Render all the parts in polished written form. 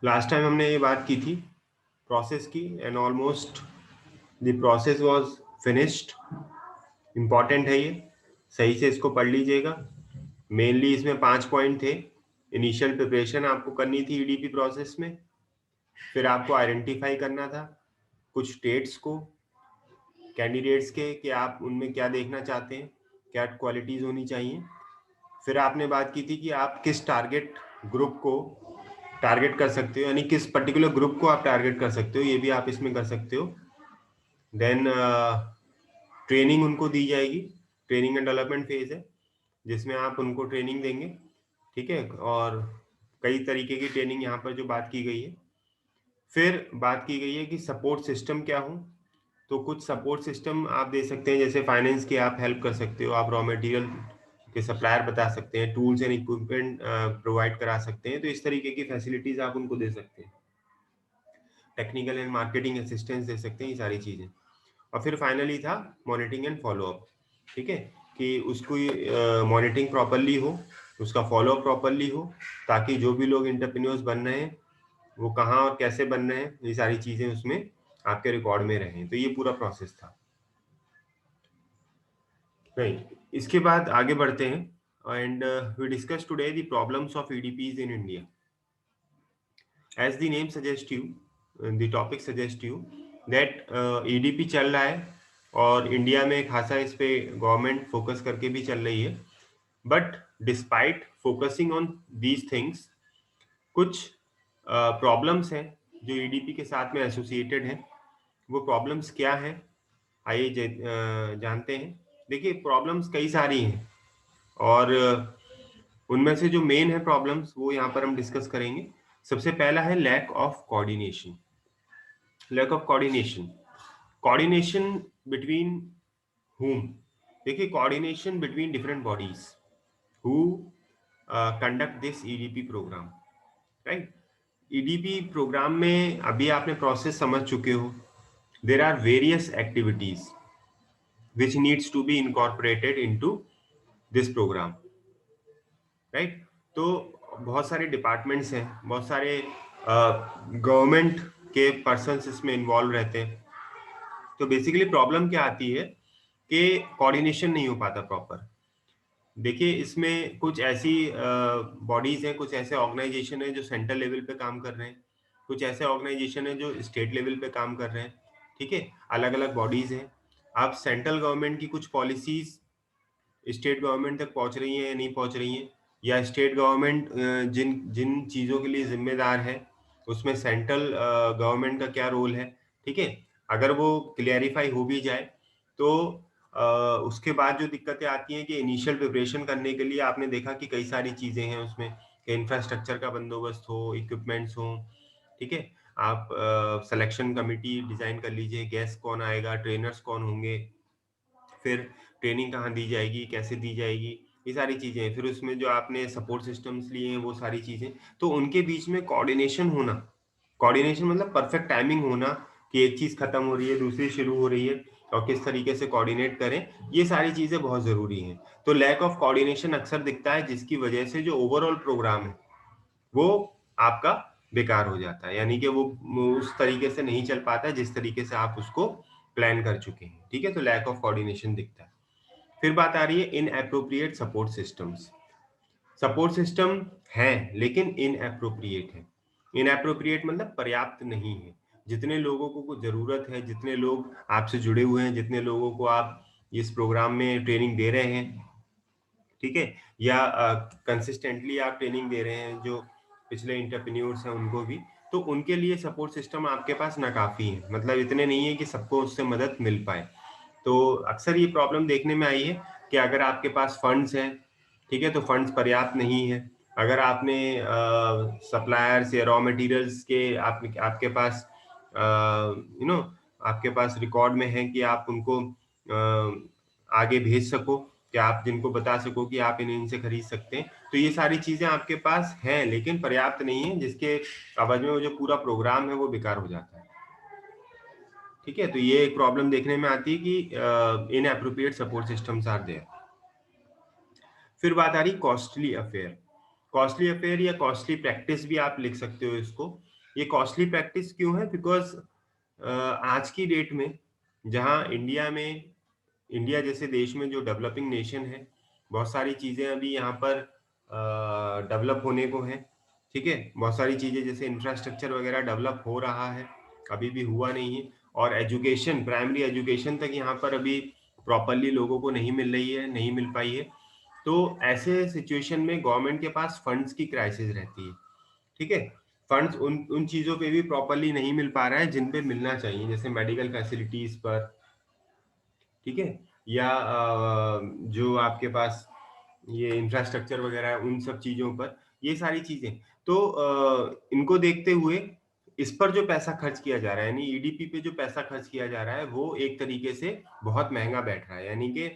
Last time हमने ये बात की थी प्रोसेस की, and almost the process was finished. Important है ये, सही से इसको पढ़ लीजिएगा। मेनली इसमें 5 पॉइंट थे। इनिशियल प्रिपरेशन आपको करनी थी ईडीपी प्रोसेस में, फिर आपको आइडेंटिफाई करना था कुछ स्टेट्स को, कैंडिडेट्स के, कि आप उनमें क्या देखना चाहते हैं, क्या क्वालिटीज होनी चाहिए। फिर आपने बात की थी कि आप किस टारगेट ग्रुप को टारगेट कर सकते हो, यानी किस पर्टिकुलर ग्रुप को आप टारगेट कर सकते हो, ये भी आप इसमें कर सकते हो। देन ट्रेनिंग उनको दी जाएगी, ट्रेनिंग एंड डेवलपमेंट फेज है जिसमें आप उनको ट्रेनिंग देंगे, ठीक है। और कई तरीके की ट्रेनिंग यहाँ पर जो बात की गई है। फिर बात की गई है कि सपोर्ट सिस्टम क्या हो, तो कुछ सपोर्ट सिस्टम आप दे सकते हैं, जैसे फाइनेंस की आप हेल्प कर सकते हो, आप रॉ मटेरियल के सप्लायर बता सकते हैं, टूल्स एंड इक्विपमेंट प्रोवाइड करा सकते हैं, तो इस तरीके की फैसिलिटीज आप उनको दे सकते हैं। टेक्निकल एंड मार्केटिंग असिस्टेंस दे सकते हैं, ये सारी चीजें। और फिर फाइनली था मॉनिटरिंग एंड फॉलोअप, ठीक है, कि उसको मॉनिटरिंग प्रॉपरली हो, उसका फॉलोअप प्रॉपरली हो, ताकि जो भी लोग इंटरप्रेन्योर्स बन रहे हैं वो कहाँ और कैसे बन रहे हैं, ये सारी चीजें उसमें आपके रिकॉर्ड में रहें। तो ये पूरा प्रोसेस था। नहीं, इसके बाद आगे बढ़ते हैं and we discuss today the problems of EDPs in India. As the name suggest you, the topic suggest you that EDP चल रहा है और इंडिया में खासा इस पे गवर्नमेंट फोकस करके भी चल रही है। But despite focusing on these things, कुछ प्रॉब्लम्स हैं जो ईडीपी के साथ में एसोसिएटेड हैं। वो प्रॉब्लम्स क्या हैं, आइए जानते हैं। देखिए, प्रॉब्लम्स कई सारी हैं और उनमें से जो मेन है प्रॉब्लम्स वो यहाँ पर हम डिस्कस करेंगे। सबसे पहला है lack of coordination. Lack of coordination, coordination between whom? देखिए, coordination between different bodies who conduct this EDP program, right. EDP program में अभी आपने प्रोसेस समझ चुके हो। There are various activities which needs to be incorporated into this program, राइट। तो बहुत सारे डिपार्टमेंट्स हैं, बहुत सारे गवर्नमेंट के पर्सन्स इसमें इन्वॉल्व रहते हैं। तो बेसिकली प्रॉब्लम क्या आती है कि कोऑर्डिनेशन नहीं हो पाता प्रॉपर। देखिए, इसमें कुछ ऐसी बॉडीज हैं, कुछ ऐसे ऑर्गेनाइजेशन है जो सेंट्रल लेवल पे काम कर रहे हैं, कुछ ऐसे ऑर्गेनाइजेशन है जो स्टेट लेवल पे काम कर रहे हैं, ठीक है। अलग अलग बॉडीज हैं। अब सेंट्रल गवर्नमेंट की कुछ पॉलिसीज स्टेट गवर्नमेंट तक पहुंच रही है या नहीं पहुंच रही है, या स्टेट गवर्नमेंट जिन जिन चीजों के लिए जिम्मेदार है उसमें सेंट्रल गवर्नमेंट का क्या रोल है, ठीक है। अगर वो क्लियरिफाई हो भी जाए तो उसके बाद जो दिक्कतें आती हैं कि इनिशियल प्रिपरेशन करने के लिए आपने देखा कि कई सारी चीजें हैं उसमें, कि इंफ्रास्ट्रक्चर का बंदोबस्त हो, इक्विपमेंट्स हो, ठीक है। आप सिलेक्शन कमिटी डिजाइन कर लीजिए, गेस्ट कौन आएगा, ट्रेनर्स कौन होंगे, फिर ट्रेनिंग कहाँ दी जाएगी, कैसे दी जाएगी, ये सारी चीजें हैं। फिर उसमें जो आपने सपोर्ट सिस्टम्स लिए हैं वो सारी चीजें, तो उनके बीच में कोऑर्डिनेशन होना, कोऑर्डिनेशन मतलब परफेक्ट टाइमिंग होना, कि एक चीज खत्म हो रही है दूसरी शुरू हो रही है और किस तरीके से कोऑर्डिनेट करें, ये सारी चीजें बहुत जरूरी हैं। तो लैक ऑफ कोऑर्डिनेशन अक्सर दिखता है, जिसकी वजह से जो ओवरऑल प्रोग्राम है वो आपका बेकार हो जाता है, यानी कि वो उस तरीके से नहीं चल पाता है जिस तरीके से आप उसको प्लान कर चुके हैं, ठीक है। तो लैक ऑफ कोऑर्डिनेशन दिखता है। फिर बात आ रही है इन appropriate support systems. Support system है लेकिन इन एप्रोप्रिएट है। इन एप्रोप्रिएट मतलब पर्याप्त नहीं है। जितने लोगों को जरूरत है, जितने लोग आपसे जुड़े हुए हैं, जितने लोगों को आप इस प्रोग्राम में ट्रेनिंग दे रहे हैं, ठीक है, या कंसिस्टेंटली आप ट्रेनिंग दे रहे हैं जो पिछले इंटरप्रेन्योर्स हैं उनको भी, तो उनके लिए सपोर्ट सिस्टम आपके पास नाकाफी है, मतलब इतने नहीं है कि सबको उससे मदद मिल पाए। तो अक्सर ये प्रॉब्लम देखने में आई है कि अगर आपके पास फंड्स हैं, ठीक है, तो फंड्स पर्याप्त नहीं है। अगर आपने सप्लायर्स या रॉ मटेरियल्स के आपके पास आपके पास रिकॉर्ड में है कि आप उनको आगे भेज सको, कि आप जिनको बता सको कि आप इनसे खरीद सकते हैं, तो ये सारी चीजें आपके पास हैं लेकिन पर्याप्त नहीं है, जिसके अवध में वो जो पूरा प्रोग्राम है वो बेकार हो जाता है, ठीक है। तो ये एक प्रॉब्लम देखने में आती है कि inappropriate support systems are there. फिर बात आ रही कॉस्टली अफेयर। कॉस्टली अफेयर या कॉस्टली प्रैक्टिस भी आप लिख सकते हो इसको, ये कॉस्टली प्रैक्टिस क्यों है? बिकॉज आज की डेट में जहाँ इंडिया जैसे देश में जो डेवलपिंग नेशन है, बहुत सारी चीजें अभी यहाँ पर डेवलप होने को है। ठीक है, बहुत सारी चीजें जैसे इंफ्रास्ट्रक्चर वगैरह डेवलप हो रहा है, अभी भी हुआ नहीं है। और एजुकेशन, प्राइमरी एजुकेशन तक यहाँ पर अभी प्रॉपरली लोगों को नहीं मिल रही है, नहीं मिल पाई है। तो ऐसे सिचुएशन में गवर्नमेंट के पास फंड्स की क्राइसिस रहती है। ठीक है, फंड्स उन उन चीजों पे भी प्रॉपरली नहीं मिल पा रहा है जिन पे मिलना चाहिए, जैसे मेडिकल फैसिलिटीज पर, ठीक है, या जो आपके पास ये इंफ्रास्ट्रक्चर वगैरह है उन सब चीजों पर, ये सारी चीजें। तो इनको देखते हुए इस पर जो पैसा खर्च किया जा रहा है, यानी ईडीपी पे जो पैसा खर्च किया जा रहा है, वो एक तरीके से बहुत महंगा बैठ रहा है। यानी कि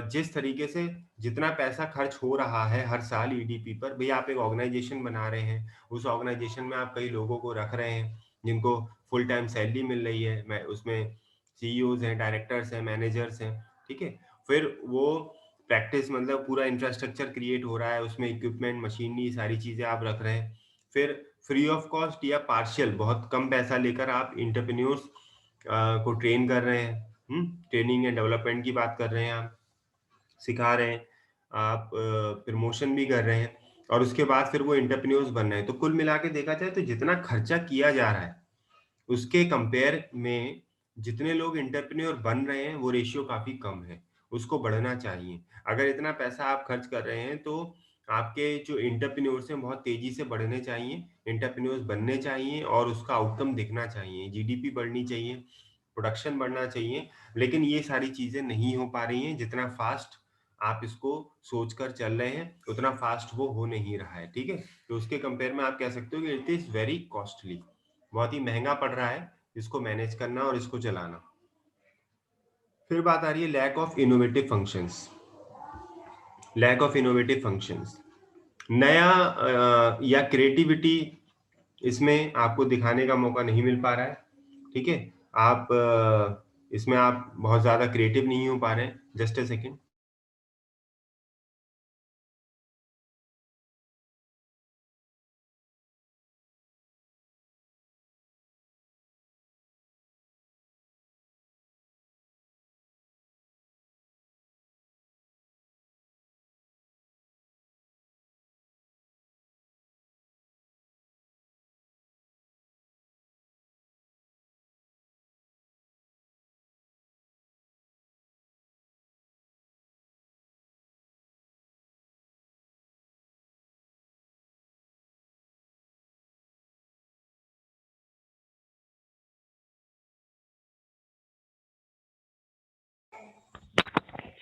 जिस तरीके से जितना पैसा खर्च हो रहा है हर साल ईडीपी पर, भाई आप एक ऑर्गेनाइजेशन बना रहे हैं, उस ऑर्गेनाइजेशन में आप कई लोगों को रख रहे हैं जिनको फुल टाइम सैलरी मिल रही है, मैं उसमें सीईओज हैं, डायरेक्टर्स हैं, मैनेजर्स हैं। ठीक है, फिर वो प्रैक्टिस मतलब पूरा इंफ्रास्ट्रक्चर क्रिएट हो रहा है, उसमें इक्विपमेंट, मशीनरी, सारी चीजें आप रख रहे हैं। फिर फ्री ऑफ कॉस्ट या पार्शियल, बहुत कम पैसा लेकर आप इंटरप्रेन्योर्स को ट्रेन कर रहे हैं। ट्रेनिंग एंड डेवलपमेंट की बात कर रहे हैं, आप सिखा रहे हैं, आप प्रमोशन भी कर रहे हैं, और उसके बाद फिर वो एंटरप्रेन्योर्स बन रहे हैं। तो कुल मिला के देखा जाए तो जितना खर्चा किया जा रहा है उसके कंपेयर में जितने लोग एंटरप्रेन्योर बन रहे हैं वो रेशियो काफी कम है, उसको बढ़ना चाहिए। अगर इतना पैसा आप खर्च कर रहे हैं तो आपके जो एंटरप्रेन्योर्स हैं बहुत तेजी से बढ़ने चाहिए, एंटरप्रेन्योर्स बनने चाहिए, और उसका आउटकम दिखना चाहिए, जीडीपी बढ़नी चाहिए, प्रोडक्शन बढ़ना चाहिए। लेकिन ये सारी चीजें नहीं हो पा रही हैं, जितना फास्ट आप इसको सोचकर चल रहे हैं उतना फास्ट वो हो नहीं रहा है। ठीक है, तो उसके कंपेयर में आप कह सकते हो कि इट इज वेरी कॉस्टली, बहुत ही महंगा पड़ रहा है इसको मैनेज करना और इसको चलाना। फिर बात आ रही है lack of innovative functions. Lack of innovative functions, नया या क्रिएटिविटी इसमें आपको दिखाने का मौका नहीं मिल पा रहा है। ठीक है, आप इसमें आप बहुत ज्यादा क्रिएटिव नहीं हो पा रहे हैं। Just a second.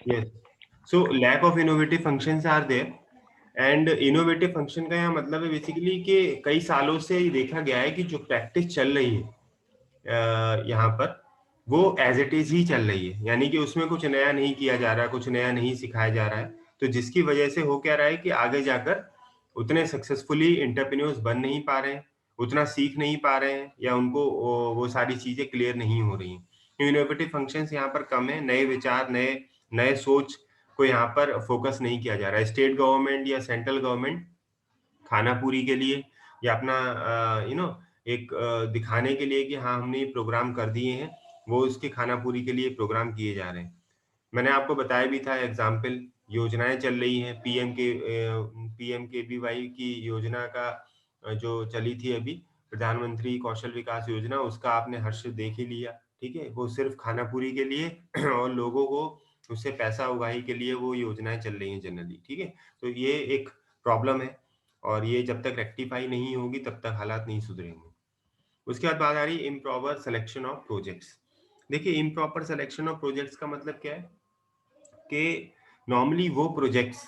Yes, so lack of innovative functions are there. And innovative function का यहाँ मतलब है बेसिकली कि कई सालों से ये देखा गया है कि जो प्रैक्टिस चल रही है यहाँ पर, वो एज इट इज ही चल रही है, यानी कि उसमें कुछ नया नहीं किया जा रहा है, कुछ नया नहीं सिखाया जा रहा है। तो जिसकी वजह से हो क्या रहा है कि आगे जाकर उतने सक्सेसफुली एंटरप्रेन्योर्स बन नहीं पा रहे हैं, उतना सीख नहीं पा रहे हैं, या उनको वो सारी चीजें क्लियर नहीं हो रही हैं। इनोवेटिव फंक्शंस यहाँ पर कम है, नए विचार, नए नए सोच को यहाँ पर फोकस नहीं किया जा रहा है। स्टेट गवर्नमेंट या सेंट्रल गवर्नमेंट खाना पूरी के लिए, या अपना एक दिखाने के लिए कि हाँ हमने ये प्रोग्राम कर दिए हैं, वो उसके खाना पूरी के लिए प्रोग्राम किए जा रहे हैं। मैंने आपको बताया भी था एग्जाम्पल, योजनाएं चल रही हैं, पीएम के वी वाई की योजना का जो चली थी अभी, प्रधानमंत्री कौशल विकास योजना, उसका आपने हर्ष देख ही लिया। ठीक है, वो सिर्फ खाना पूरी के लिए और लोगों को उससे पैसा उगाही के लिए वो योजनाएं चल रही हैं जनरली। ठीक है, तो ये एक प्रॉब्लम है, और ये जब तक रेक्टिफाई नहीं होगी तब तक हालात नहीं सुधरेंगे। उसके बाद बात आ रही है इम्प्रॉपर सिलेक्शन ऑफ प्रोजेक्ट्स। देखिए, इम्प्रॉपर सिलेक्शन ऑफ प्रोजेक्ट्स का मतलब क्या है कि नॉर्मली वो प्रोजेक्ट्स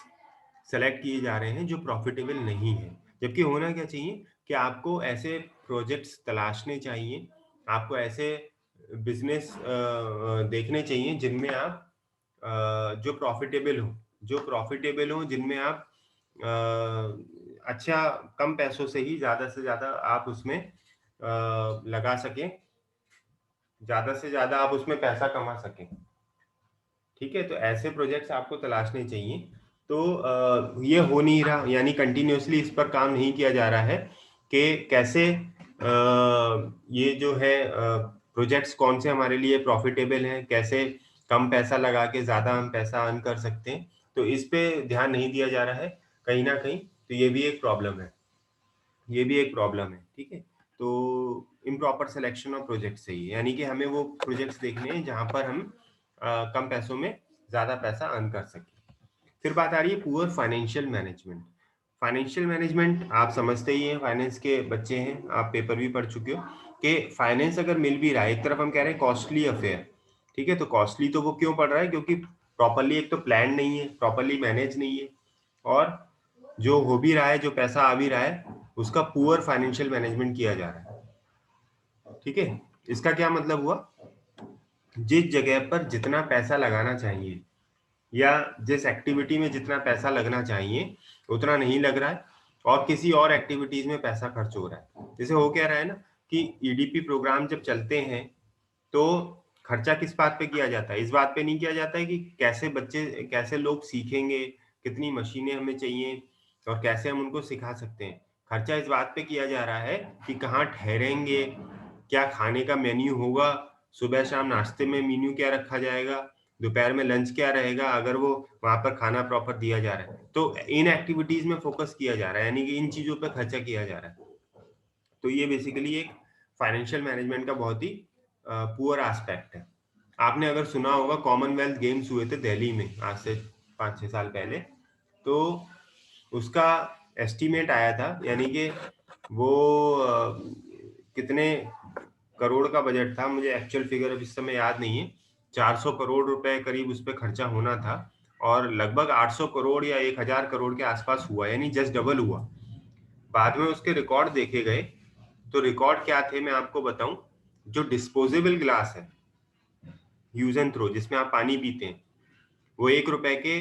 सेलेक्ट किए जा रहे हैं जो प्रॉफिटेबल नहीं है, जबकि होना क्या चाहिए कि आपको ऐसे प्रोजेक्ट्स तलाशने चाहिए, आपको ऐसे बिजनेस देखने चाहिए जिनमें आप जो प्रॉफिटेबल हो, जिनमें आप अच्छा, कम पैसों से ज्यादा आप उसमें लगा सकें, ज्यादा से ज्यादा आप उसमें पैसा कमा सकें। ठीक है, तो ऐसे प्रोजेक्ट्स आपको तलाशने चाहिए। तो ये हो नहीं रहा, यानी कंटिन्यूअसली इस पर काम नहीं किया जा रहा है कि कैसे ये जो है प्रोजेक्ट्स कौन से हमारे लिए प्रॉफिटेबल हैं, कैसे कम पैसा लगा के ज्यादा हम पैसा अर्न कर सकते हैं, तो इस पे ध्यान नहीं दिया जा रहा है कहीं ना कहीं। तो ये भी एक प्रॉब्लम है, ये भी एक प्रॉब्लम है। ठीक है, तो इम्प्रॉपर सिलेक्शन ऑफ प्रोजेक्ट से ही, यानी कि हमें वो प्रोजेक्ट्स देखने हैं जहां पर हम कम पैसों में ज्यादा पैसा अर्न कर सकें। फिर बात आ रही है poor financial management. Financial management आप समझते ही हैं, फाइनेंस के बच्चे हैं, आप पेपर भी पढ़ चुके हो कि फाइनेंस अगर मिल भी रहा है, एक तरफ हम कह रहे हैं कॉस्टली अफेयर। ठीक है, तो कॉस्टली तो वो क्यों पड़ रहा है, क्योंकि प्रॉपरली एक तो प्लान नहीं है, प्रॉपरली मैनेज नहीं है, और जो हो भी रहा है, जो पैसा आ भी रहा है, उसका पुअर फाइनेंशियल मैनेजमेंट किया जा रहा है। ठीक है, इसका क्या मतलब हुआ, जिस जगह पर जितना पैसा लगाना चाहिए या जिस एक्टिविटी में जितना पैसा लगना चाहिए उतना नहीं लग रहा है, और किसी और एक्टिविटीज में पैसा खर्च हो रहा है। जैसे हो क्या रहा है ना कि ईडीपी प्रोग्राम जब चलते हैं तो खर्चा किस बात पे किया जाता है, इस बात पे नहीं किया जाता है कि कैसे बच्चे, कैसे लोग सीखेंगे, कितनी मशीनें हमें चाहिए और कैसे हम उनको सिखा सकते हैं। खर्चा इस बात पे किया जा रहा है कि कहाँ ठहरेंगे, क्या खाने का मेन्यू होगा, सुबह शाम नाश्ते में मेन्यू क्या रखा जाएगा, दोपहर में लंच क्या रहेगा, अगर वो वहां पर खाना प्रॉपर दिया जा रहा है। तो इन एक्टिविटीज में फोकस किया जा रहा है, यानी कि इन चीजों पर खर्चा किया जा रहा है। तो ये बेसिकली एक फाइनेंशियल मैनेजमेंट का बहुत ही पुअर एस्पेक्ट है। आपने अगर सुना होगा, कॉमनवेल्थ गेम्स हुए थे दिल्ली में आज से 5-6 साल पहले, तो उसका एस्टीमेट आया था, यानी कि वो कितने करोड़ का बजट था, मुझे एक्चुअल फिगर अब इस समय याद नहीं है, 400 करोड़ रुपए करीब उस पर खर्चा होना था, और लगभग 800 करोड़ या 1000 करोड़ के आसपास हुआ, यानी जस्ट डबल हुआ। बाद में उसके रिकॉर्ड देखे गए, तो रिकॉर्ड क्या थे मैं आपको बताऊं। जो डिस्पोजेबल ग्लास है, यूज एंड थ्रो, जिसमें आप पानी पीते हैं, वो 1 रुपए के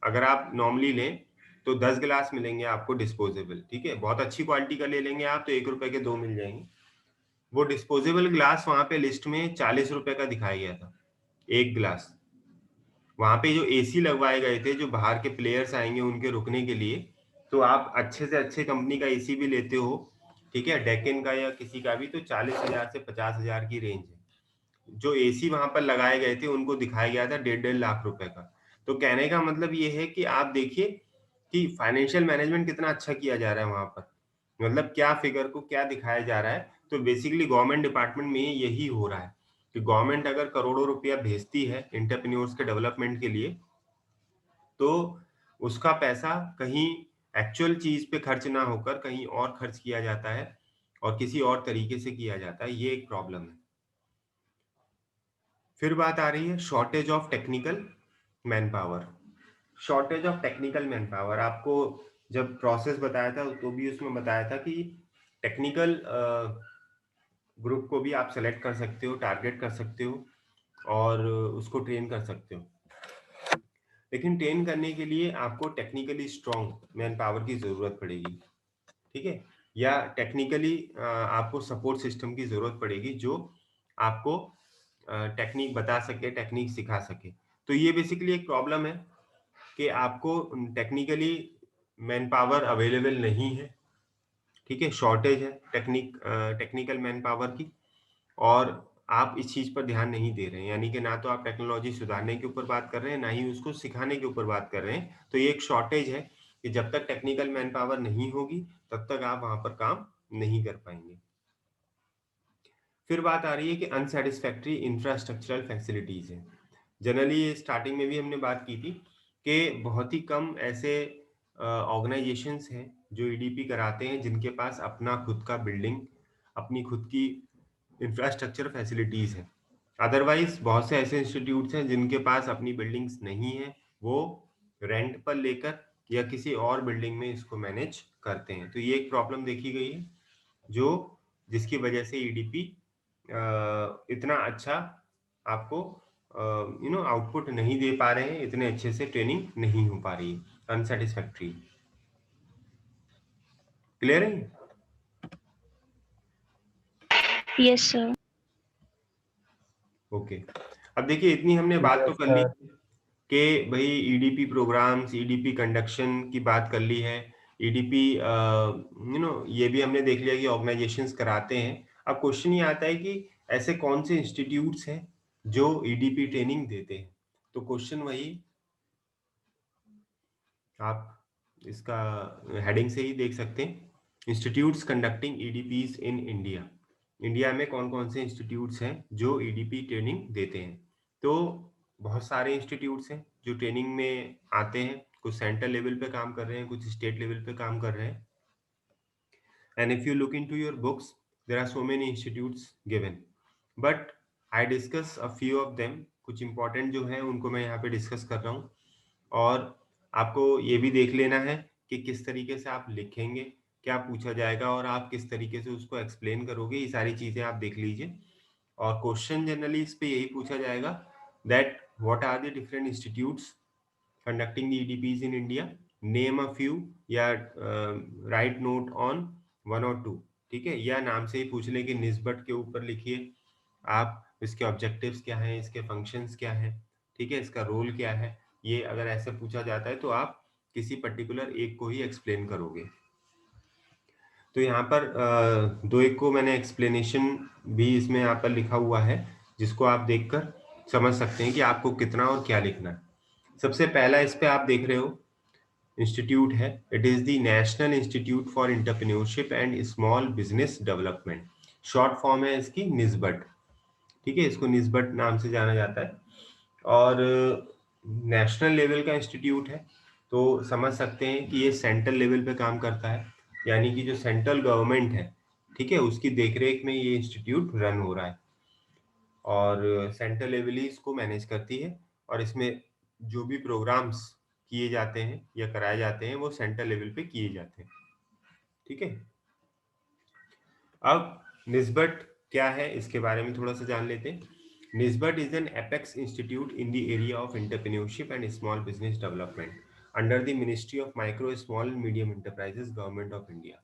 अगर आप नॉर्मली लें तो 10 गिलास मिलेंगे आपको डिस्पोजेबल। ठीक है, बहुत अच्छी क्वालिटी का ले लेंगे आप तो 1 रुपए के 2 मिल जाएंगे। वो डिस्पोजेबल ग्लास वहां पे लिस्ट में 40 रुपए का दिखाया गया था, एक गिलास। वहां पे जो एसी लगवाए गए थे, जो बाहर के प्लेयर्स आएंगे उनके रुकने के लिए, तो आप अच्छे से अच्छे कंपनी का एसी भी लेते हो, ठीक है, डेकिन का या किसी का भी, तो 40,000 से 50,000 की रेंज है। जो एसी वहां पर लगाए गए थे उनको दिखाया गया था 1.5 लाख रुपए का। तो कहने का मतलब ये है कि आप देखिए कि फाइनेंशियल मैनेजमेंट कितना अच्छा किया जा रहा है वहां पर, मतलब क्या फिगर को क्या दिखाया जा रहा है। तो बेसिकली गवर्नमेंट डिपार्टमेंट में यही हो रहा है कि गवर्नमेंट अगर करोड़ों रुपया भेजती है एंटरप्रेन्योर्स के डेवलपमेंट के लिए, तो उसका पैसा कहीं एक्चुअल चीज पे खर्च ना होकर कहीं और खर्च किया जाता है, और किसी और तरीके से किया जाता है। ये एक प्रॉब्लम है। फिर बात आ रही है shortage of technical man power. Shortage of technical man power, आपको जब प्रोसेस बताया था तो भी उसमें बताया था कि टेक्निकल ग्रुप को भी आप सेलेक्ट कर सकते हो, टारगेट कर सकते हो, और उसको ट्रेन कर सकते हो। लेकिन ट्रेन करने के लिए आपको टेक्निकली स्ट्रॉन्ग मैन पावर की जरूरत पड़ेगी। ठीक है, या टेक्निकली आपको सपोर्ट सिस्टम की जरूरत पड़ेगी जो आपको टेक्निक बता सके, टेक्निक सिखा सके। तो ये बेसिकली एक प्रॉब्लम है कि आपको टेक्निकली मैन पावर अवेलेबल नहीं है। ठीक है, शॉर्टेज है टेक्निकल मैन पावर की, और आप इस चीज पर ध्यान नहीं दे रहे हैं, यानी कि ना तो आप टेक्नोलॉजी सुधारने के ऊपर बात कर रहे हैं, ना ही उसको सिखाने के ऊपर बात कर रहे हैं। तो ये एक शॉर्टेज है कि जब तक टेक्निकल मैन पावर नहीं होगी तब तक आप वहां पर काम नहीं कर पाएंगे। फिर बात आ रही है कि अनसेटिस्फैक्ट्री इंफ्रास्ट्रक्चरल फैसिलिटीज है। जनरली स्टार्टिंग में भी हमने बात की थी कि बहुत ही कम ऐसे ऑर्गेनाइजेशंस हैं जो ईडीपी कराते हैं जिनके पास अपना खुद का बिल्डिंग, अपनी खुद की इंफ्रास्ट्रक्चर फैसिलिटीज है। अदरवाइज बहुत से ऐसे इंस्टीट्यूट्स हैं जिनके पास अपनी बिल्डिंग्स नहीं है, वो रेंट पर लेकर या किसी और बिल्डिंग में इसको मैनेज करते हैं। तो ये एक प्रॉब्लम देखी गई है, जो जिसकी वजह से ईडीपी इतना अच्छा आपको आउटपुट नहीं दे पा रहे हैं, इतने अच्छे से ट्रेनिंग नहीं हो पा रही है, अनसेटिस्फैक्ट्री। क्लियर है? Yes sir. ओके, अब देखिए इतनी हमने बात तो यस कर ली सर। कि भाई ईडीपी प्रोग्राम्स, ईडीपी कंडक्शन की बात कर ली है, ईडीपी ये भी हमने देख लिया कि ऑर्गेनाइजेशंस कराते हैं। अब क्वेश्चन ये आता है कि ऐसे कौन से इंस्टीट्यूट्स हैं जो ईडीपी ट्रेनिंग देते हैं। तो क्वेश्चन वही, आप इसका हेडिंग से ही देख सकते हैं, institutes conducting EDPs in India. India में कौन कौन से इंस्टीट्यूट्स हैं जो ईडीपी ट्रेनिंग देते हैं। तो बहुत सारे इंस्टीट्यूट्स हैं जो ट्रेनिंग में आते हैं, कुछ सेंट्रल लेवल पे काम कर रहे हैं, कुछ स्टेट लेवल पे काम कर रहे हैं। And if you look into your books, there are so many institutes given, but I discuss a few of them। कुछ important जो हैं उनको मैं यहाँ पे डिस्कस कर रहा हूँ। और आपको ये भी देख लेना है कि किस तरीके से आप लिखेंगे, क्या पूछा जाएगा और आप किस तरीके से उसको एक्सप्लेन करोगे। ये सारी चीजें आप देख लीजिए। और क्वेश्चन जनरली इस पे यही पूछा जाएगा that what are the different institutes conducting the EDPs in India, name a few, या राइट नोट ऑन वन और टू। ठीक है, या नाम से ही पूछ ले कि निस्बत के ऊपर लिखिए आप, इसके ऑब्जेक्टिव्स क्या हैं, इसके फंक्शंस क्या हैं, ठीक है, इसका रोल क्या है। ये अगर ऐसे पूछा जाता है तो आप किसी पर्टिकुलर एक को ही एक्सप्लेन करोगे। तो यहाँ पर दो एक को मैंने एक्सप्लेनेशन भी इसमें यहाँ पर लिखा हुआ है, जिसको आप देखकर समझ सकते हैं कि आपको कितना और क्या लिखना है। सबसे पहला इस पे आप देख रहे हो इंस्टीट्यूट है, it is the national institute for entrepreneurship and small business development. Short form है इसकी निस्बत। ठीक है, इसको निस्बत नाम से जाना जाता है और नेशनल लेवल का इंस्टीट्यूट है। तो समझ सकते हैं कि ये सेंट्रल लेवल पे काम करता है, यानी कि जो सेंट्रल गवर्नमेंट है, ठीक है, उसकी देखरेख में ये इंस्टीट्यूट रन हो रहा है और सेंट्रल लेवल ही इसको मैनेज करती है। और इसमें जो भी प्रोग्राम्स किए जाते हैं या कराए जाते हैं वो सेंट्रल लेवल पे किए जाते हैं। ठीक है, अब निस्बत क्या है इसके बारे में थोड़ा सा जान लेते हैं। NIESBUD is an apex institute in the area of entrepreneurship and small business development under the ministry of micro small medium enterprises, government of India.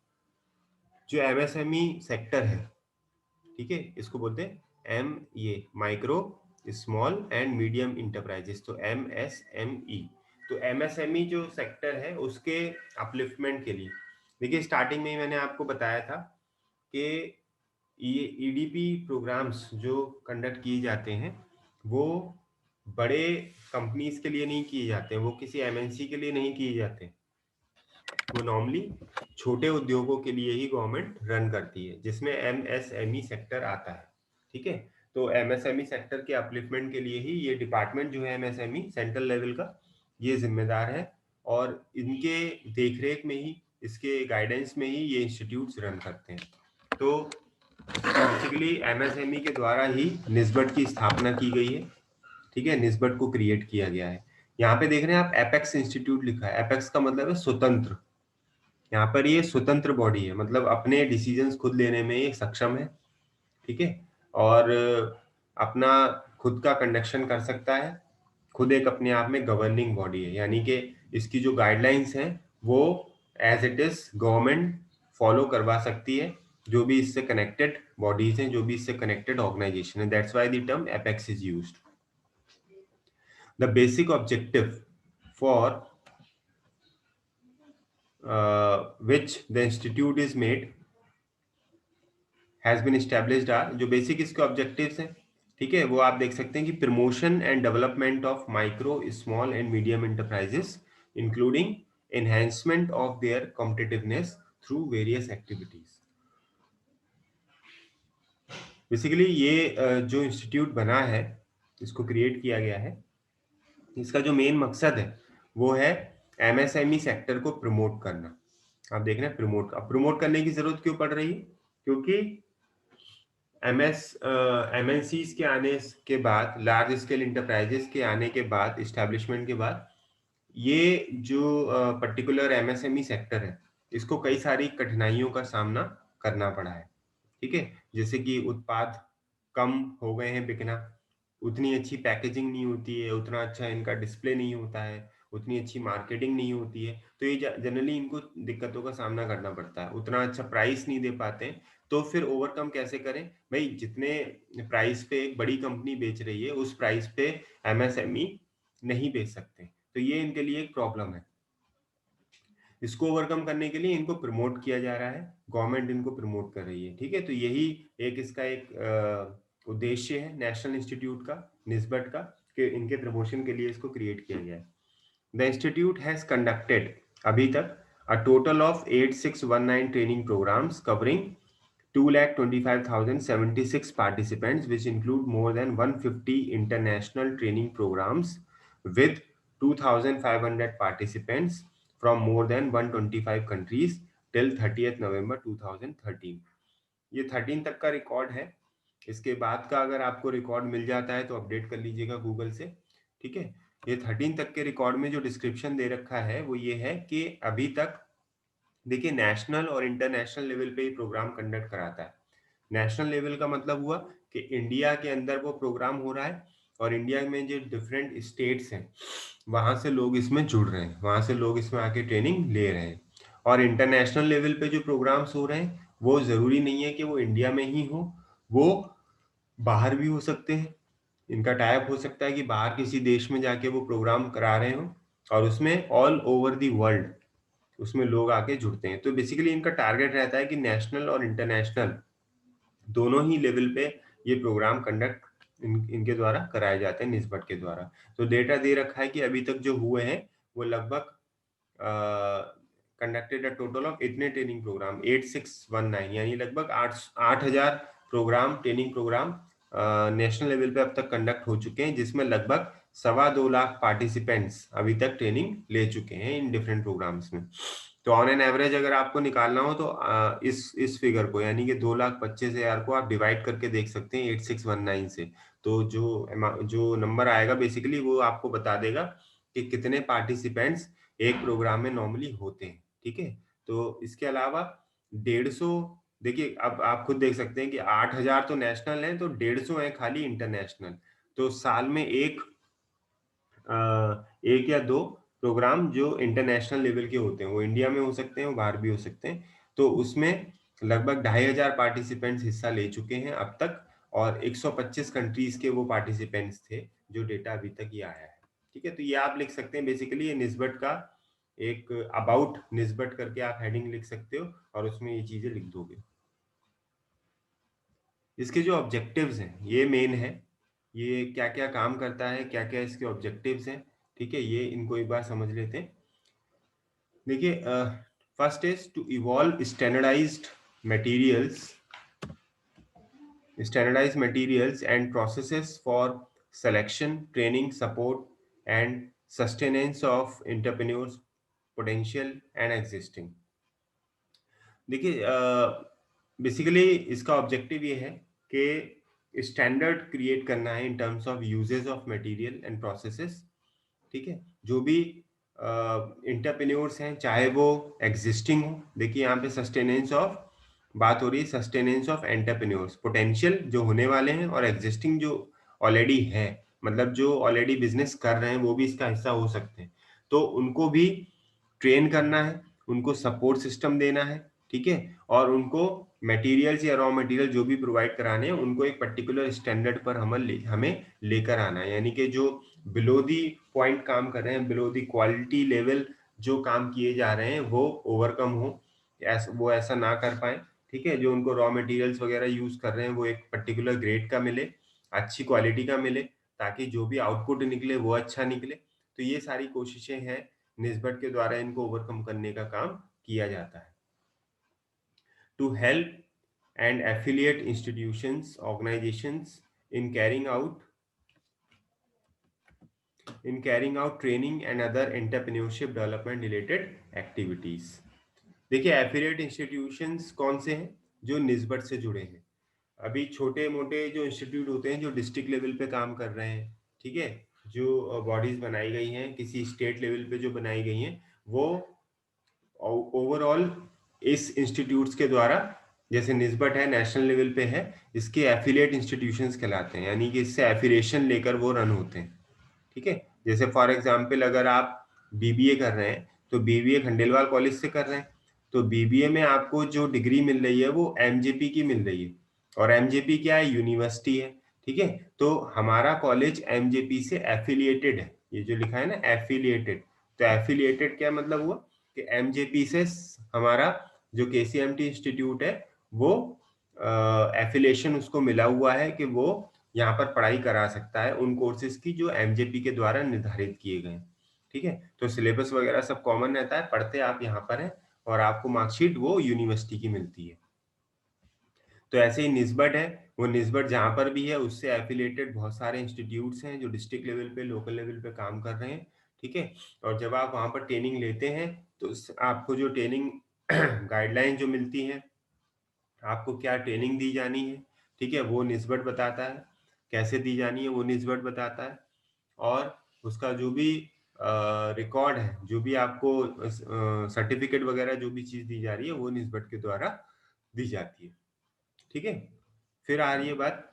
जो एमएसएमई सेक्टर है, ठीक है, इसको बोलते हैं एम, ये micro small and medium enterprises, तो MSME. तो एमएसएमई जो सेक्टर है उसके अपलिफ्टमेंट के लिए, देखिए स्टार्टिंग में ही मैंने आपको बताया था कि ये ईडीपी प्रोग्राम्स जो कंडक्ट किए जाते हैं वो बड़े कंपनीज के लिए नहीं किए जाते हैं, वो किसी एमएनसी के लिए नहीं किए जाते, वो नॉर्मली छोटे उद्योगों के लिए ही गवर्नमेंट रन करती है, जिसमें एमएसएमई सेक्टर आता है। ठीक है, तो एमएसएमई सेक्टर के अपलिफ्टमेंट के लिए ही ये डिपार्टमेंट जो है एमएसएमई सेंट्रल लेवल का, ये जिम्मेदार है और इनके देखरेख में ही, इसके गाइडेंस में ही ये इंस्टीट्यूट्स रन करते हैं। तो बेसिकली एमएसएमई के द्वारा ही निस्बत की स्थापना की गई है। ठीक है, निस्बत को क्रिएट किया गया है। यहाँ पे देख रहे हैं आप एपेक्स इंस्टीट्यूट लिखा है, एपेक्स का मतलब है स्वतंत्र। यहाँ पर ये स्वतंत्र बॉडी है, मतलब अपने डिसीजंस खुद लेने में ये सक्षम है। ठीक है, और अपना खुद का कंडक्शन कर सकता है, खुद एक अपने आप में गवर्निंग बॉडी है, यानी कि इसकी जो गाइडलाइंस हैं वो as it is government follow करवा सकती है, जो भी इससे कनेक्टेड बॉडीज हैं, जो भी इससे कनेक्टेड ऑर्गेनाइजेशन है। That's why the term apex is used. The basic objective for which the institute is made has been established are, जो बेसिक इसके ऑब्जेक्टिव्स हैं, ठीक है, वो आप देख सकते हैं कि promotion and development of micro small and medium enterprises including enhancement of their competitiveness through various activities. Basically ये जो इंस्टीट्यूट बना है, इसको क्रिएट किया गया है, इसका जो मेन मकसद है वो है एमएसएमई सेक्टर को प्रमोट करना। आप देख रहे हैं प्रमोट, अब प्रमोट करने की जरूरत क्यों पड़ रही है, क्योंकि एमएनसीज के आने के बाद, लार्ज स्केल इंटरप्राइजेस के आने के बाद, इस्टेब्लिशमेंट के बाद, ये जो पर्टिकुलर एमएसएमई सेक्टर है इसको कई सारी कठिनाइयों का सामना करना पड़ा है। ठीक है, जैसे कि उत्पाद कम हो गए हैं बिकना, उतनी अच्छी पैकेजिंग नहीं होती है, उतना अच्छा इनका डिस्प्ले नहीं होता है, उतनी अच्छी मार्केटिंग नहीं होती है, तो ये जनरली इनको दिक्कतों का सामना करना पड़ता है, उतना अच्छा प्राइस नहीं दे पाते हैं। तो फिर ओवरकम कैसे करें भाई, जितने प्राइस पे एक बड़ी कंपनी बेच रही है उस प्राइस पे एमएसएमई नहीं बेच सकते, तो ये इनके लिए एक प्रॉब्लम है। इसको ओवरकम करने के लिए इनको प्रमोट किया जा रहा है, गवर्नमेंट इनको प्रमोट कर रही है। ठीक है, तो यही एक इसका एक उद्देश्य है नेशनल इंस्टीट्यूट का, निस्बत का, कि इनके प्रमोशन के लिए इसको क्रिएट किया गया है। द इंस्टीट्यूट हैज कंडक्टेड अभी तक a total of 8619 training programs covering 2,25,076 participants, which include more than 150 international training programs with 2,500 participants from more than 125 countries till 30th November 2013। ये 13 तक का रिकॉर्ड है। इसके बाद का अगर आपको रिकॉर्ड मिल जाता है तो अपडेट कर लीजिएगा गूगल से। ठीक है, ये 13 तक के रिकॉर्ड में जो डिस्क्रिप्शन दे रखा है वो ये है कि अभी तक देखिए नेशनल और इंटरनेशनल लेवल पे ही प्रोग्राम कंडक्ट कराता है। नेशनल लेवल का मतलब हुआ कि इंडिया के अंदर वो प्रोग्राम हो रहा है और इंडिया में जो डिफरेंट स्टेट्स हैं वहां से लोग इसमें जुड़ रहे हैं, वहां से लोग इसमें आके ट्रेनिंग ले रहे हैं। और इंटरनेशनल लेवल पे जो प्रोग्राम्स हो रहे हैं वो जरूरी नहीं है कि वो इंडिया में ही हो, वो बाहर भी हो सकते हैं। इनका टाइप हो सकता है कि बाहर किसी देश में जाके वो प्रोग्राम करा रहे हो और उसमें ऑल ओवर दी वर्ल्ड उसमें लोग आके जुड़ते हैं। तो बेसिकली इनका टारगेट रहता है कि नेशनल और इंटरनेशनल दोनों ही लेवल पे ये प्रोग्राम कंडक्ट इनके द्वारा कराए जाते हैं, निस्बत के द्वारा। तो डेटा दे रखा है कि अभी तक जो हुए हैं वो लगभग कंडक्टेड अ टोटल ऑफ इतने ट्रेनिंग प्रोग्राम 8619, यानी लगभग 8,000 program, training program national level पे अब तक कंडक्ट हो चुके हैं, जिसमें लगभग 2.25 लाख पार्टिसिपेंट्स अभी तक ट्रेनिंग ले चुके हैं इन डिफरेंट प्रोग्राम्स में। तो ऑन एन एवरेज अगर आपको निकालना हो तो इस फिगर को यानी कि 2,25,000 को आप डिवाइड करके देख सकते हैं 8619 से। तो जो नंबर आएगा बेसिकली वो आपको बता देगा कि कितने पार्टिसिपेंट्स एक प्रोग्राम में नॉर्मली होते हैं। ठीक है, तो इसके अलावा 150, देखिए अब आप खुद देख सकते हैं कि 8,000 तो नेशनल है तो 150 है खाली इंटरनेशनल। तो साल में एक या दो प्रोग्राम जो इंटरनेशनल लेवल के होते हैं वो इंडिया में हो सकते हैं, वो बाहर भी हो सकते हैं। तो उसमें लगभग 2,500 पार्टिसिपेंट्स हिस्सा ले चुके हैं अब तक और 125 कंट्रीज के वो पार्टिसिपेंट्स थे जो डेटा अभी तक ये आया है। ठीक है, तो ये आप लिख सकते हैं बेसिकली ये निस्बत का एक अबाउट निस्बत करके आप हेडिंग लिख सकते हो और उसमें ये चीजें लिख दोगे। इसके जो ऑब्जेक्टिव्स हैं ये मेन है, ये क्या क्या काम करता है, क्या क्या इसके ऑब्जेक्टिव्स हैं। ठीक है, ये इनको एक बार समझ लेते हैं। देखिए first is to evolve standardized materials and processes for selection, training, support and sustenance of entrepreneurs potential and existing। देखिए बेसिकली इसका ऑब्जेक्टिव ये है कि स्टैंडर्ड क्रिएट करना है in terms of uses of material and processes. ठीक है, जो भी इंटरप्रेन्योर्स हैं चाहे वो एग्जिस्टिंग हो, देखिए यहाँ पे सस्टेनेंस ऑफ बात हो रही है, सस्टेनेंस ऑफ एंटरप्रेन्योर्स पोटेंशियल जो होने वाले हैं और एग्जिस्टिंग जो ऑलरेडी है, मतलब जो ऑलरेडी बिजनेस कर रहे हैं वो भी इसका हिस्सा हो सकते हैं। तो उनको भी ट्रेन करना है, उनको सपोर्ट सिस्टम देना है। ठीक है, और उनको मटेरियल्स या रॉ मटेरियल जो भी प्रोवाइड कराने हैं उनको एक पर्टिकुलर स्टैंडर्ड पर हमें लेकर आना है, यानी कि जो बिलो दी पॉइंट काम कर रहे हैं, बिलो दी क्वालिटी लेवल जो काम किए जा रहे हैं वो ओवरकम हो, वो ऐसा ना कर पाए। ठीक है, जो उनको रॉ मटेरियल्स वगैरह यूज कर रहे हैं वो एक पर्टिकुलर ग्रेड का मिले, अच्छी क्वालिटी का मिले, ताकि जो भी आउटपुट निकले वो अच्छा निकले। तो ये सारी कोशिशें हैं निस्बत के द्वारा इनको ओवरकम करने का काम किया जाता है। To help and affiliate institutions organisations in carrying out training and other entrepreneurship development related activities. देखिए एफिलिएट इंस्टीट्यूशंस कौन से हैं? जो निस्बत से जुड़े हैं। अभी छोटे मोटे जो इंस्टीट्यूट होते हैं जो डिस्ट्रिक्ट लेवल पे काम कर रहे हैं, ठीक है, जो बॉडीज बनाई गई हैं किसी स्टेट लेवल पे जो बनाई गई हैं, वो ओवरऑल इस इंस्टीट्यूट्स के द्वारा, जैसे निस्बत है नेशनल लेवल पे है, इसके एफिलिएट इंस्टीट्यूशंस कहलाते हैं, यानी कि इससे एफिलिएशन लेकर वो रन होते हैं। ठीक है, जैसे फॉर एग्जांपल अगर आप बीबीए कर रहे हैं तो बीबीए खंडेलवाल कॉलेज से कर रहे हैं, तो बीबीए में आपको जो डिग्री मिल रही है वो एमजेपी की मिल रही है, और एमजेपी क्या है? यूनिवर्सिटी है। ठीक है, तो हमारा कॉलेज एमजेपी से एफिलिएटेड है, ये जो लिखा है ना एफिलिएटेड, तो एफिलिएटेड क्या मतलब हुआ कि एमजेपी से हमारा जो केसीएमटी इंस्टीट्यूट है वो एफिलिएशन उसको मिला हुआ है कि वो यहाँ पर पढ़ाई करा सकता है उन कोर्सेज की जो एमजेपी के द्वारा निर्धारित किए गए। ठीक है, तो सिलेबस वगैरह सब कॉमन रहता है, पढ़ते आप यहाँ पर हैं और आपको मार्कशीट वो यूनिवर्सिटी की मिलती है। तो ऐसे ही निस्बत है, वो निस्बत जहां पर भी है उससे एफिलिएटेड बहुत सारे इंस्टीट्यूट्स हैं जो डिस्ट्रिक्ट लेवल पे, लोकल लेवल पे काम कर रहे हैं। ठीक है, और जब आप वहां पर ट्रेनिंग लेते हैं तो आपको जो ट्रेनिंग गाइडलाइन जो मिलती है, आपको क्या ट्रेनिंग दी जानी है, ठीक है, वो निस्बत बताता है, कैसे दी जानी है वो निस्बत बताता है, और उसका जो भी रिकॉर्ड है, जो भी आपको सर्टिफिकेट वगैरह जो भी चीज दी जा रही है वो निस्बत के द्वारा दी जाती है। ठीक है, फिर आ रही है बात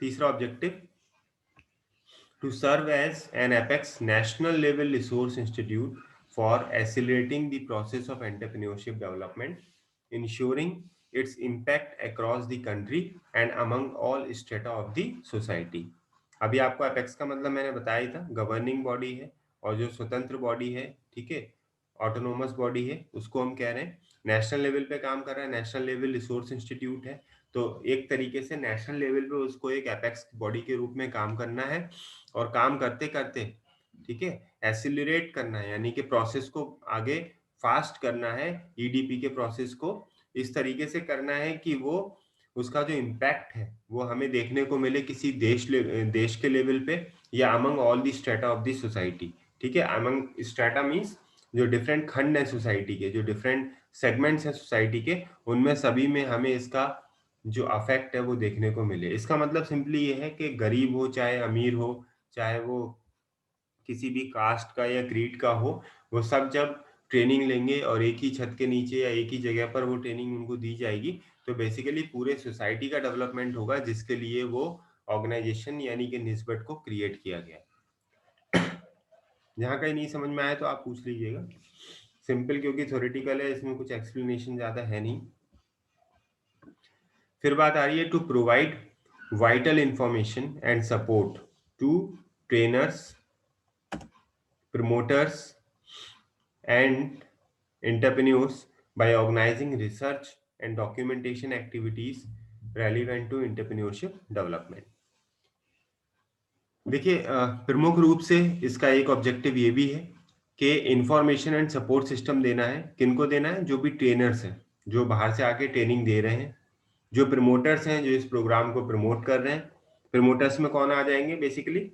तीसरा objective, to serve as an apex national level resource institute for accelerating the process of entrepreneurship development, ensuring its impact across the country and among all strata of the society। अभी आपको एपेक्स का मतलब मैंने बताया ही था, governing body है और जो स्वतंत्र बॉडी है, ठीक है, ऑटोनोमस बॉडी है, उसको हम कह रहे हैं नेशनल लेवल पे काम कर रहा है, नेशनल लेवल रिसोर्स इंस्टीट्यूट है। तो एक तरीके से नेशनल लेवल पे उसको एक एपेक्स बॉडी के रूप में काम करना है, और काम करते करते, ठीक है, एसिलरेट करना है, यानी कि प्रोसेस को आगे फास्ट करना है, ईडीपी के प्रोसेस को इस तरीके से करना है कि वो उसका जो इम्पैक्ट है वो हमें देखने को मिले किसी देश के लेवल पे, या among all the strata of the society. ठीक है, अमंग स्ट्रेटा मीन्स जो डिफरेंट खंड है सोसाइटी के, जो डिफरेंट सेगमेंट्स हैं सोसाइटी के, उनमें सभी में हमें इसका जो अफेक्ट है वो देखने को मिले। इसका मतलब सिंपली ये है कि गरीब हो चाहे अमीर हो, चाहे वो किसी भी कास्ट का या क्रीड का हो, वो सब जब ट्रेनिंग लेंगे और एक ही छत के नीचे या एक ही जगह पर वो ट्रेनिंग उनको दी जाएगी, तो बेसिकली पूरे सोसाइटी का डेवलपमेंट होगा, जिसके लिए वो ऑर्गेनाइजेशन यानी कि निस्बत को क्रिएट किया गया। जहाँ कहीं नहीं समझ में आया तो आप पूछ लीजिएगा, सिंपल क्योंकि थ्योरेटिकल है, इसमें कुछ एक्सप्लेनेशन ज्यादा है नहीं। फिर बात आ रही है to provide vital information and support to trainers, promoters and entrepreneurs by organizing research and documentation activities relevant to entrepreneurship development। देखिए प्रमुख रूप से इसका एक ऑब्जेक्टिव ये भी है कि इंफॉर्मेशन एंड सपोर्ट सिस्टम देना है। किनको देना है? जो भी ट्रेनर्स हैं, जो बाहर से आके ट्रेनिंग दे रहे हैं, जो प्रमोटर्स हैं, जो इस प्रोग्राम को प्रमोट कर रहे हैं। प्रमोटर्स में कौन आ जाएंगे बेसिकली?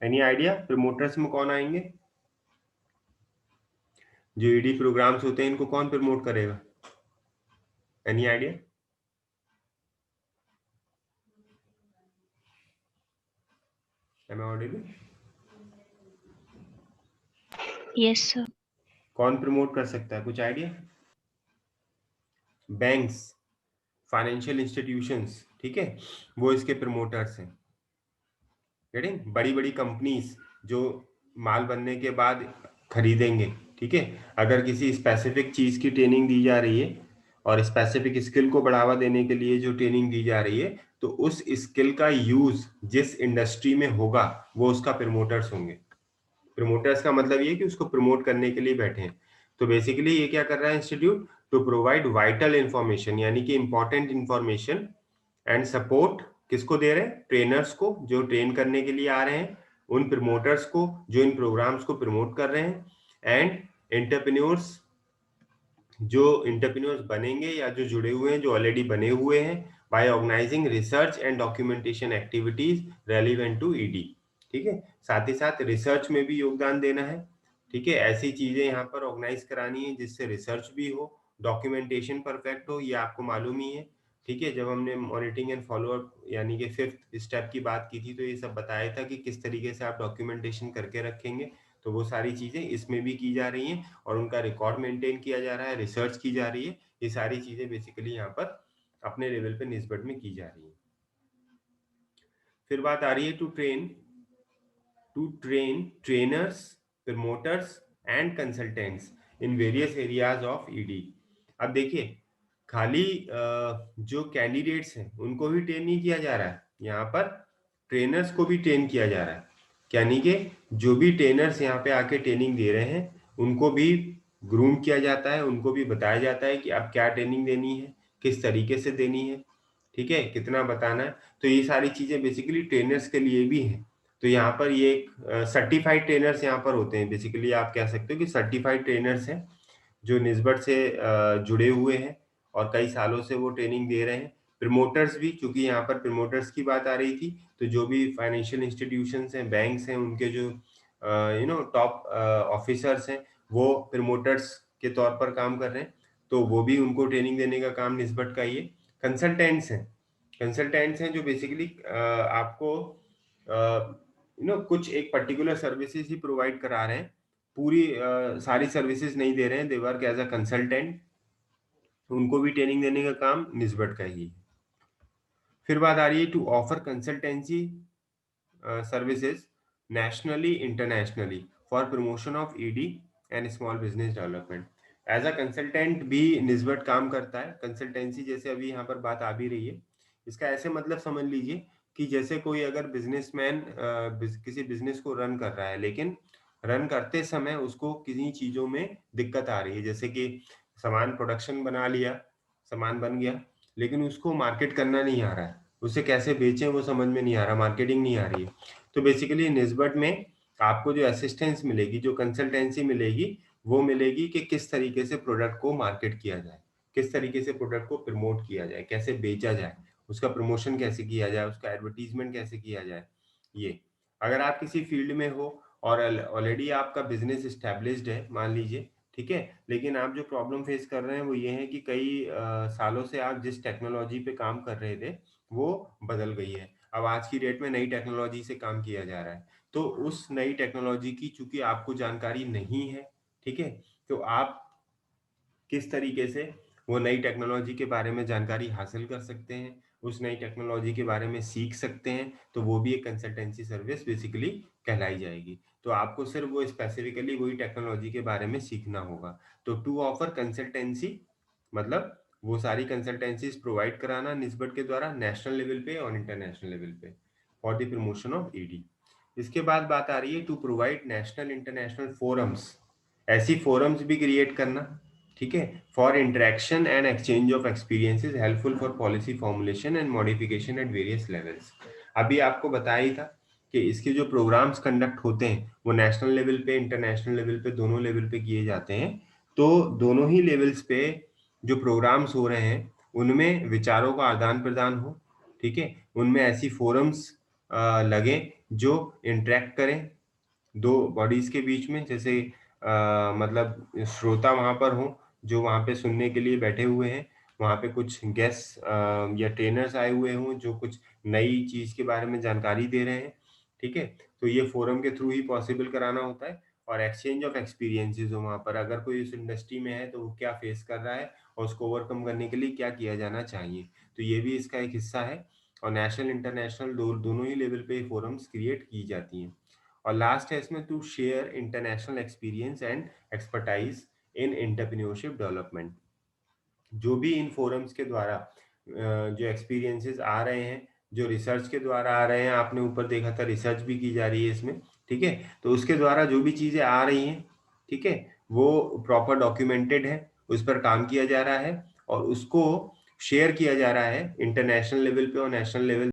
एनी आइडिया प्रमोटर्स में कौन आएंगे? जो ईडी प्रोग्राम्स होते हैं इनको कौन प्रमोट करेगा? Any idea? Am I audible? Yes, sir. कौन प्रमोट कर सकता है, कुछ आइडिया? बैंक्स, फाइनेंशियल इंस्टीट्यूशंस, ठीक है, वो इसके प्रमोटर्स हैं। गेटिंग? बड़ी बड़ी कंपनीज जो माल बनने के बाद खरीदेंगे, ठीक है, अगर किसी स्पेसिफिक चीज की ट्रेनिंग दी जा रही है और स्पेसिफिक स्किल को बढ़ावा देने के लिए जो ट्रेनिंग दी जा रही है, तो उस स्किल का यूज जिस इंडस्ट्री में होगा वो उसका प्रमोटर्स होंगे। प्रमोटर्स का मतलब ये कि उसको प्रमोट करने के लिए बैठे हैं। तो बेसिकली ये क्या कर रहा है institute? To provide vital information, यानी कि इंपॉर्टेंट इंफॉर्मेशन एंड सपोर्ट किसको दे रहे हैं? ट्रेनर्स को, जो ट्रेन करने के लिए आ रहे हैं, उन प्रमोटर्स को जो इन प्रोग्राम्स को प्रमोट कर रहे हैं, एंड एंटरप्रेन्योर्स, जो एंटरप्रेन्योर्स बनेंगे या जो जुड़े हुए हैं, जो ऑलरेडी बने हुए हैं, by organising research and documentation activities relevant to ED. ठीक है, साथ ही साथ रिसर्च में भी योगदान देना है। ठीक है, ऐसी चीजें यहाँ पर ऑर्गेनाइज करानी है जिससे रिसर्च भी हो, डॉक्यूमेंटेशन परफेक्ट हो, ये आपको मालूम ही है। ठीक है, जब हमने मॉनिटरिंग एंड फॉलोअप यानी कि 5th स्टेप की बात की थी, तो ये सब बताया था कि किस तरीके से आप डॉक्यूमेंटेशन करके रखेंगे। तो वो सारी चीजें इसमें भी की जा रही हैं और उनका रिकॉर्ड मेंटेन किया जा रहा है, रिसर्च की जा रही है। ये सारी चीजें बेसिकली यहाँ पर अपने लेवल पे निस्बत में की जा रही है। फिर बात आ रही है to train trainers, promoters and consultants in various areas of ED. अब देखिए, खाली जो कैंडिडेट्स हैं उनको भी ट्रेन नहीं किया जा रहा है, यहाँ पर ट्रेनर्स को भी ट्रेन किया जा रहा है। यानी कि जो भी ट्रेनर्स यहाँ पे आके ट्रेनिंग दे रहे हैं उनको भी ग्रूम किया जाता है, उनको भी बताया जाता है कि अब क्या ट्रेनिंग देनी है, किस तरीके से देनी है, ठीक है, कितना बताना है। तो ये सारी चीजें बेसिकली ट्रेनर्स के लिए भी हैं। तो यहाँ पर ये एक सर्टिफाइड ट्रेनर्स यहाँ पर होते हैं, बेसिकली आप कह सकते हो कि सर्टिफाइड ट्रेनर्स हैं जो निस्बत से जुड़े हुए हैं और कई सालों से वो ट्रेनिंग दे रहे हैं। प्रमोटर्स भी, क्योंकि यहाँ पर प्रमोटर्स की बात आ रही थी, तो जो भी फाइनेंशियल इंस्टीट्यूशंस हैं, बैंक्स हैं, उनके जो टॉप ऑफिसर्स हैं, वो प्रमोटर्स के तौर पर काम कर रहे हैं, तो वो भी उनको ट्रेनिंग देने का काम निस्बत का ही है। कंसल्टेंट्स हैं जो बेसिकली आपको कुछ एक पर्टिकुलर सर्विसेज ही प्रोवाइड करा रहे हैं, पूरी सारी सर्विसेज नहीं दे रहे हैं, they work as a consultant, उनको भी ट्रेनिंग देने का काम निस्बत का ही है। फिर बात आ रही है to offer consultancy services nationally, internationally for promotion of ED and small business development. As a consultant भी निस्बत काम करता है। कंसल्टेंसी जैसे अभी यहाँ पर बात आ भी रही है, इसका ऐसे मतलब समझ लीजिए कि जैसे कोई अगर बिजनेसमैन किसी बिजनेस को रन कर रहा है, लेकिन रन करते समय उसको किन्हीं चीजों में दिक्कत आ रही है, जैसे कि सामान प्रोडक्शन बना लिया, सामान बन गया, लेकिन उसको मार्केट करना नहीं आ रहा है, उसे कैसे बेचें वो समझ में नहीं आ रहा, मार्केटिंग नहीं आ रही है। तो बेसिकली निस्बत में आपको जो असिस्टेंस मिलेगी, जो कंसल्टेंसी मिलेगी, वो मिलेगी कि किस तरीके से प्रोडक्ट को मार्केट किया जाए, किस तरीके से प्रोडक्ट को प्रमोट किया जाए, कैसे बेचा जाए, उसका प्रमोशन कैसे किया जाए, उसका एडवर्टीजमेंट कैसे किया जाए। ये अगर आप किसी फील्ड में हो और ऑलरेडी आपका बिजनेस स्टैब्लिश्ड है मान लीजिए, ठीक है, लेकिन आप जो प्रॉब्लम फेस कर रहे हैं वो ये है कि कई सालों से आप जिस टेक्नोलॉजी पे काम कर रहे थे वो बदल गई है। अब आज की डेट में नई टेक्नोलॉजी से काम किया जा रहा है, तो उस नई टेक्नोलॉजी की चूंकि आपको जानकारी नहीं है, ठीक है, तो आप किस तरीके से वो नई टेक्नोलॉजी के बारे में जानकारी हासिल कर सकते हैं, उस नई टेक्नोलॉजी के बारे में सीख सकते हैं, तो वो भी एक कंसल्टेंसी सर्विस बेसिकली कहलाई जाएगी। तो आपको सिर्फ वो स्पेसिफिकली वही टेक्नोलॉजी के बारे में सीखना होगा। तो टू ऑफर कंसल्टेंसी मतलब वो सारी कंसल्टेंसीज प्रोवाइड कराना निस्बत के द्वारा नेशनल लेवल पे और इंटरनेशनल लेवल पे for the promotion of ED. इसके बाद बात आ रही है to provide national international forums, ऐसी फोरम्स भी क्रिएट करना, ठीक है, for interaction and exchange of experiences helpful for policy formulation and modification at various levels. अभी आपको बताया ही था कि इसके जो प्रोग्राम्स कंडक्ट होते हैं वो नेशनल लेवल पे, इंटरनेशनल लेवल पे, दोनों लेवल पे किए जाते हैं। तो दोनों ही लेवल्स पे जो प्रोग्राम्स हो रहे हैं उनमें विचारों का आदान प्रदान हो, ठीक है, उनमें ऐसी फोरम्स लगे जो इंटरेक्ट करें दो बॉडीज के बीच में, जैसे मतलब श्रोता वहां पर हो जो वहां पे सुनने के लिए बैठे हुए हैं, वहां पे कुछ गेस्ट या ट्रेनर्स आए हुए हों जो कुछ नई चीज के बारे में जानकारी दे रहे हैं, ठीक है, तो ये फोरम के थ्रू ही पॉसिबल कराना होता है। और एक्सचेंज ऑफ एक्सपीरियंसेस हो वहां पर, अगर कोई उस इंडस्ट्री में है तो वो क्या फेस कर रहा है और उसको ओवरकम करने के लिए क्या किया जाना चाहिए, तो ये भी इसका एक हिस्सा है। और नेशनल इंटरनेशनल दोनों ही लेवल पे फोरम्स क्रिएट की जाती हैं। और लास्ट है इसमें to share international experience and expertise in entrepreneurship development. जो भी इन फोरम्स के द्वारा जो एक्सपीरियंसेस आ रहे हैं, जो रिसर्च के द्वारा आ रहे हैं, आपने ऊपर देखा था रिसर्च भी की जा रही है इसमें, ठीक है, तो उसके द्वारा जो भी चीजें आ रही हैं, ठीक है, वो प्रॉपर डॉक्यूमेंटेड है, उस पर काम किया जा रहा है और उसको शेयर किया जा रहा है इंटरनेशनल लेवल पे और नेशनल लेवल